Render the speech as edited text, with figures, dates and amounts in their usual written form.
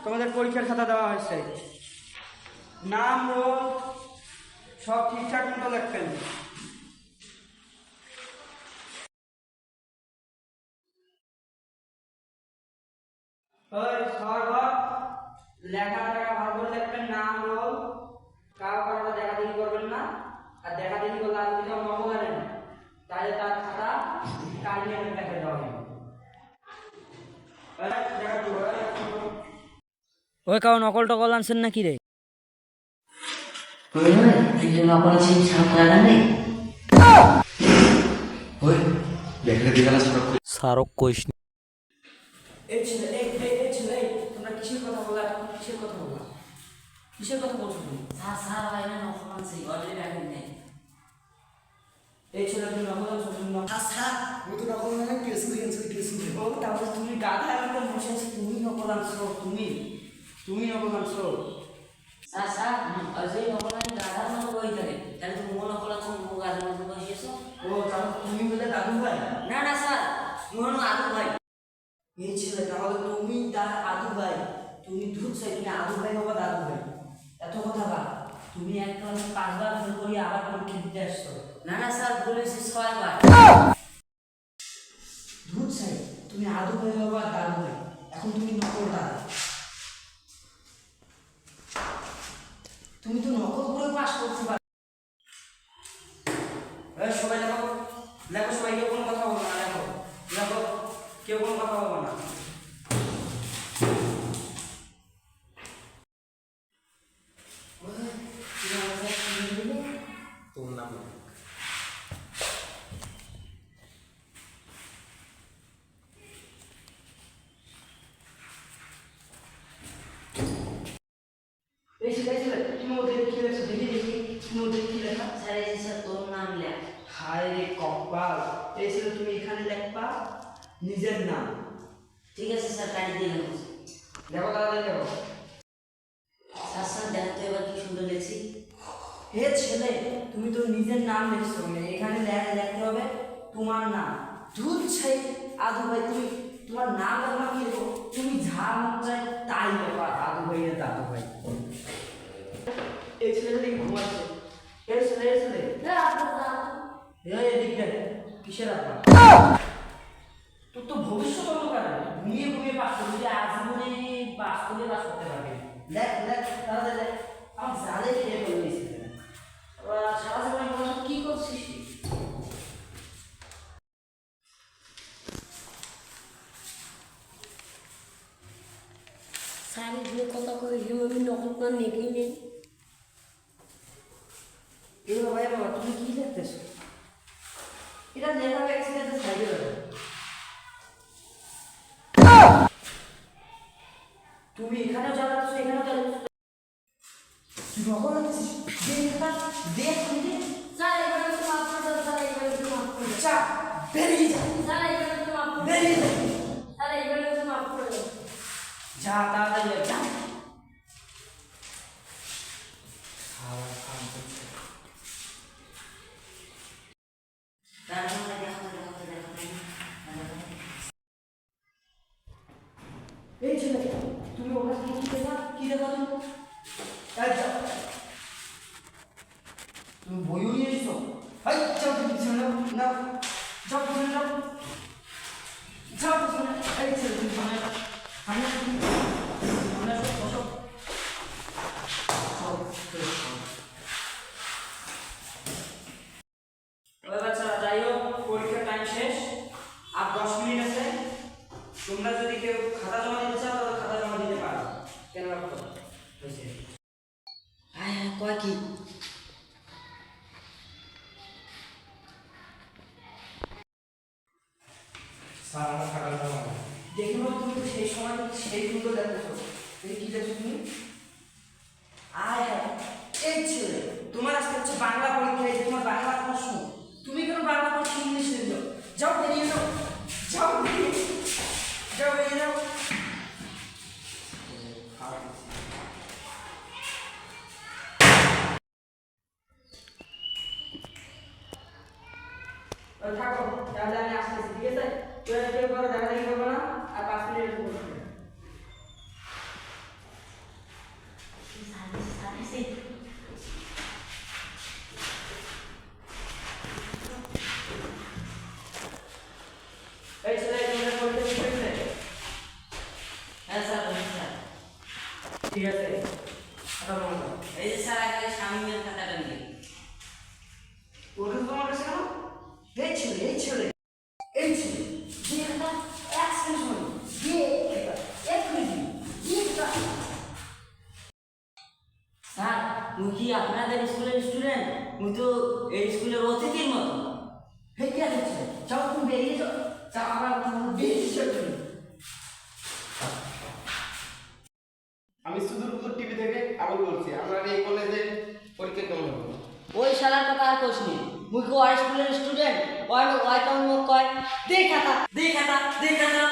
তোমাদের পরীক্ষার খাতা দেওয়া হয়েছে, নাম রোল সব ঠিকঠাক মতো লিখবেন। লেখা টাকা ভালো করে লিখবেন, নাম রোল কারো দেখা দেখি করবেন না। আর দেখা দেখি করলে আর যদি মনে করেন তাহলে তার খাতা কাটিয়ে দেখে দেওয়া হবে। ওই কারণ নকল টকল আনছেন নাকি রে? সারক কইস তোমরা কিসের কথা বলা, কিসের কথা বলা, কিসের কথা বলছো তুমি? এই ছেলে তুমি নকল আনছো? তাহলে তুমি গাধা একটা বসে আছো, তুমি নকল আনছো, তুমি নকল আনছো। ও তাহলে তুমি বলে দাদু ভাই? এই ছেলে তাহলে তুমি তার আদু ভাই, তুমি দুধ চাই, তুমি আদু ভাই বাবা দাদু ভাই, এত কথা বা? তুমি এক ক্লাসে 5 বার ভুল করি আবার পরীক্ষা দিতে আসছো। দুধ চাই, তুমি আদু ভাই বাবা দাদু ভাই, এখন তুমি নকল দাদা। তুমি তো নকল করে পাস করতে পারো। সবাই লেখো, লেখো সবাই, কেউ কোনো কথা বলবো না, লেখো লেখো, কেউ কোনো কথা বলবো না। তোর নাম তুমি ওদের কি লেখছো দেখি দেখি, তুমি ওদের কি লেখা? হায় রে কপাল, এই ছিল তুমি এখানে লেখবা নিজের নাম। ঠিক আছে স্যার, কাটি দিলাম। দেখো তাড়াতাড়ি দেখো। স্যার দেখো তো এবার কি সুন্দর লেখছি। হে ছেলে, তুমি তো নিজের নাম লিখছো, এখানে লিখতে হবে তোমার নাম। দুধ ছাই আদু ভাই, তুমি তোমার নাম লেখা কি লিখো? তুমি যা মন চায় তাই লেখো, আদু ভাই না দাদু ভাই। এই ছেলেটা দেখি ঘুমাচ্ছে। এই ছেলে এদিক দেখ, কিসের আপা? তোর তো ভবিষ্যৎ অন্ধকার, ঘুমিয়ে ঘুমিয়ে পাস করবি, আজীবনে পাস করতে পারবি। লেখ লেখ তাড়াতাড়ি লেখ, আমার জালে খেয়ে ফেলে সারা জীবন কি করছিস? স্যার এগুলো কথা কই আমি নকল করে নেই নেই। এই বাবা তুমি কি লিখতেছো? এটা লেখা হয়ে গেছে, এটা সাইডে রাখো। তুমি এখানেও জ্বালাচ্ছো, এখানেও জ্বালাচ্ছো, নকল লাগছিস। দেখ তুমি স্যার এবারে তো মাফ করে দাও, স্যার এবারে তো মাফ করে দাও। চা বেরিয়ে যা, স্যার এবারে তো মাফ করে বেরিয়ে যা, স্যার এবারে তো মাফ করে দাও। যা তাড়াতাড়ি যা। এই ছেলে তুমি ওখানে কি দেখা, কি দেখা তুমি? তুমি বইও নিয়ে এসো। হাই যাও, তুমি পিছনে নাও, নাও যাও, পিছনে যাও, যাও পিছনে। এই ছেলে তুমি সামনে আসো, সামনে আসো, তুমি সামনে আসো, বসো। ওই বাচ্চারা যাই হোক, পরীক্ষার টাইম শেষ, আর 10 মিনিট আছে। তোমরা যদি কেউ খাতা জমা দিতে চাও তাহলে খাতা জমা দিতে পারো। কেন রাখো হয়েছে? কয় কি স্যার আমার খাতাটা জমা দাও। দেখে নাও, তুমি তো সেই সময় সেই সুন্দর দেখতেছো। এই কি দেখছো তুমি? আয় এই ছেলে, তোমার আজকে হচ্ছে বাংলা পরীক্ষা, এই যে তোমার বাংলা প্রশ্ন, তুমি কেন বাংলা প্রশ্ন ইংলিশ লিখছো? যাও বেরিয়ে যাও, যাও বেরিয়ে যাও, বেরিয়ে যাও। থাকো, তাহলে আমি আসতেছি, ঠিক আছে? কেউ দেখা দেখি করবো না, আর 5 মিনিট বসবে। মুই তো এই স্কুলের অতিথির মতো। হে কি আছে যাও তুমি বেরিয়ে যাও যাও আবার বেরিয়ে যাও তুমি আমি সুদূরপুর টিভি থেকে আবুল বলছি। আমরা এই কলেজে পরীক্ষা কেমন হবে? ওই শালার কথা আর কোসনি। মুই কো আর স্কুলের স্টুডেন্ট ওই কেমন মুখ কয় দে খাতা দে খাতা দে খাতা